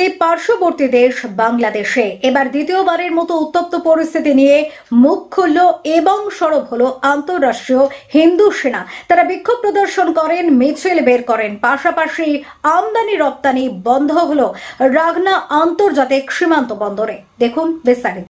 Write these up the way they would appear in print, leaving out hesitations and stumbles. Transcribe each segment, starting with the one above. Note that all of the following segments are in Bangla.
পরিস্থিতি পার্শ্ববর্তী দেশ বাংলাদেশে এবার দ্বিতীয়বারের মতো উত্তপ্ত পরিস্থিতি নিয়ে মুখ খুলল এবং সরব হলো আন্তঃরাষ্ট্রীয় হিন্দু সেনা। তারা বিক্ষোভ প্রদর্শন করেন, মিছিল বের করেন, পাশাপাশি আমদানি রপ্তানি বন্ধ হলো রাগনা আন্তর্জাতিক সীমান্ত বন্দরে। দেখুন বিস্তারিত।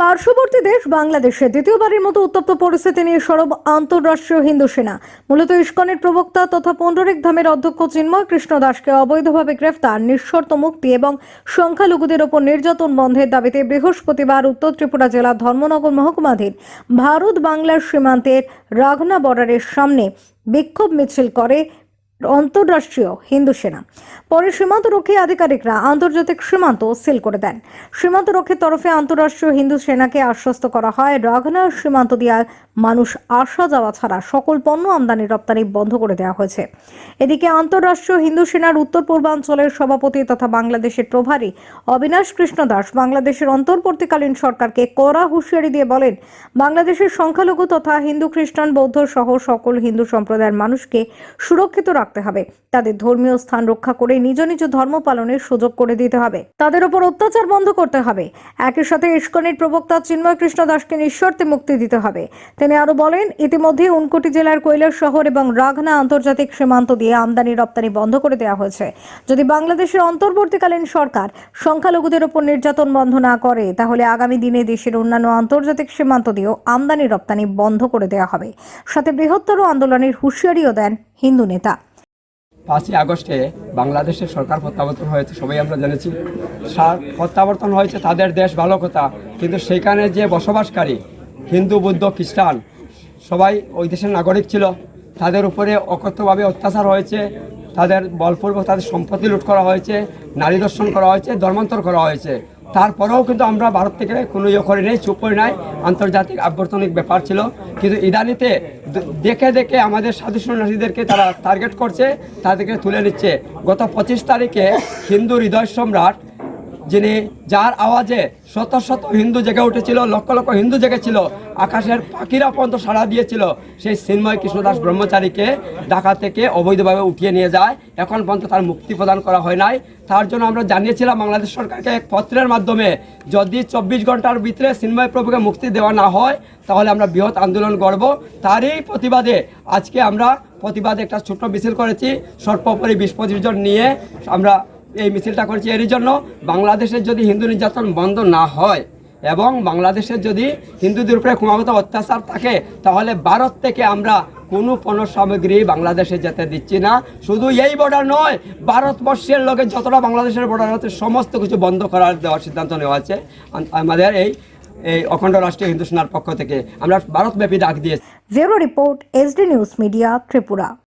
পার্শ্ববর্তী দেশ বাংলাদেশে দ্বিতীয়বারের মতো উত্তপ্ত পরিস্থিতি নিয়ে সরব আন্তঃরাষ্ট্রীয় হিন্দু সেনা। মূলত ইস্কনের প্রবক্তা তথা পুণ্ডরিক ধামের অধ্যক্ষ চিন্ময় কৃষ্ণ দাসকে অবৈধভাবে গ্রেফতার, নিঃশর্ত মুক্তি এবং সংখ্যালঘুদের ওপর নির্যাতন বন্ধের দাবিতে বৃহস্পতিবার উত্তর ত্রিপুরা জেলার ধর্মনগর মহকুমাধীন ভারত বাংলার সীমান্তের রাঘনা বর্ডারের সামনে বিক্ষোভ মিছিল করে আন্তঃরাষ্ট্রীয় হিন্দু সেনা। পরে সীমান্তরক্ষী আধিকারিকরা আন্তর্জাতিক সীমান্ত সিল করে দেন। সীমান্তরক্ষীর তরফে আন্তঃরাষ্ট্রীয় হিন্দু সেনাকে আশ্বস্ত করা হয় রাঘনা সীমান্ত দিয়ে মানুষ আসা যাওয়া ছাড়া সকল পণ্য আমদানি রপ্তানি বন্ধ করে দেওয়া হয়েছে। এদিকে আন্তঃরাষ্ট্রীয় হিন্দু সেনার উত্তর পূর্বাঞ্চলের সভাপতি তথা বাংলাদেশের প্রভারী অবিনাশ কৃষ্ণ দাস বাংলাদেশের অন্তর্বর্তীকালীন সরকারকে কড়া হুঁশিয়ারি দিয়ে বলেন, বাংলাদেশের সংখ্যালঘু তথা হিন্দু, খ্রিস্টান, বৌদ্ধ সহ সকল হিন্দু সম্প্রদায়ের মানুষকে সুরক্ষিত রাখতে হবে। তাদের ধর্মীয় স্থান রক্ষা করে নিজ নিজ ধর্ম পালনের সুযোগ করে দিতে হবে। তাদের উপর অত্যাচার বন্ধ করতে হবে। একই সাথে ইস্কনের প্রবক্তা চিন্ময় কৃষ্ণ দাসকে নিঃশর্তে মুক্তি দিতে হবে। তিনি আরো বলেন, ইতিমধ্যে ঊনকোটি জেলার কৈলাস শহর এবং রাঘনা আন্তর্জাতিক সীমান্ত দিয়ে আমদানি রপ্তানি বন্ধ করে দেওয়া হয়েছে। যদি বাংলাদেশের অন্তর্বর্তীকালীন সরকার সংখ্যালঘুদের উপর নির্যাতন বন্ধ না করে, তাহলে আগামী দিনে দেশের অন্যান্য আন্তর্জাতিক সীমান্ত দিয়েও আমদানি রপ্তানি বন্ধ করে দেওয়া হবে। সাথে বৃহত্তর আন্দোলনের হুঁশিয়ারিও দেন হিন্দু নেতা। 5ই আগস্টে বাংলাদেশের সরকার প্রত্যাবর্তন হয়েছে, সবাই আমরা জেনেছি। প্রত্যাবর্তন হয়েছে তাদের দেশ, ভালো কথা, কিন্তু সেখানে যে বসবাসকারী হিন্দু, বৌদ্ধ, খ্রিস্টান সবাই ওই দেশের নাগরিক ছিল। তাদের উপরে অকথ্যভাবে অত্যাচার হয়েছে, তাদের বলপূর্বক তাদের সম্পত্তি লুট করা হয়েছে, নারী দর্শন করা হয়েছে, ধর্মান্তর করা হয়েছে। তারপরেও কিন্তু আমরা ভারত থেকে কোনো করি নাই, চুপ করি নাই। আন্তর্জাতিক আভ্যন্তরীণ ব্যাপার ছিল, কিন্তু ইদানিতে দেখে দেখে আমাদের সাধু সন্ন্যাসীদেরকে তারা টার্গেট করছে, তাদেরকে তুলে নিচ্ছে। গত 25 তারিখে হিন্দু হৃদয় সম্রাট, যিনি যার আওয়াজে শত শত হিন্দু জেগে উঠেছিল, লক্ষ লক্ষ হিন্দু জেগেছিল, আকাশের পাখিরা পর্যন্ত সাড়া দিয়েছিল, সেই চিন্ময় কৃষ্ণ দাস ব্রহ্মচারীকে ঢাকা থেকে অবৈধভাবে উঠিয়ে নিয়ে যায়। এখন পর্যন্ত তার মুক্তি প্রদান করা হয় নাই। তার জন্য আমরা জানিয়েছিলাম বাংলাদেশ সরকারকে এক পত্রের মাধ্যমে, যদি 24 ঘন্টার ভিতরে চিন্ময় প্রভুকে মুক্তি দেওয়া না হয়, তাহলে আমরা বৃহৎ আন্দোলন করব। তারই প্রতিবাদে আজকে আমরা একটা ছোট্ট মিছিল করেছি, সর্বোপরি 20-25 জন নিয়ে আমরা এই মিছিলটা করেছি। এরই জন্য বাংলাদেশের যদি হিন্দু নির্যাতন বন্ধ না হয় এবং বাংলাদেশের যদি হিন্দুদের উপরে ক্রমাগত অত্যাচার থাকে, তাহলে ভারত থেকে আমরা কোনো পণ্য সামগ্রী বাংলাদেশে যেতে দিচ্ছি না। শুধু এই বর্ডার নয়, ভারতবর্ষের লোকের যতটা বাংলাদেশের বর্ডার আছে সমস্ত কিছু বন্ধ করার দেওয়ার সিদ্ধান্ত নেওয়া আছে আমাদের এই অখণ্ড রাষ্ট্রীয় হিন্দু সেনার পক্ষ থেকে। আমরা ভারতব্যাপী ডাক দিয়েছি। Bureau report, SD news media, Tripura.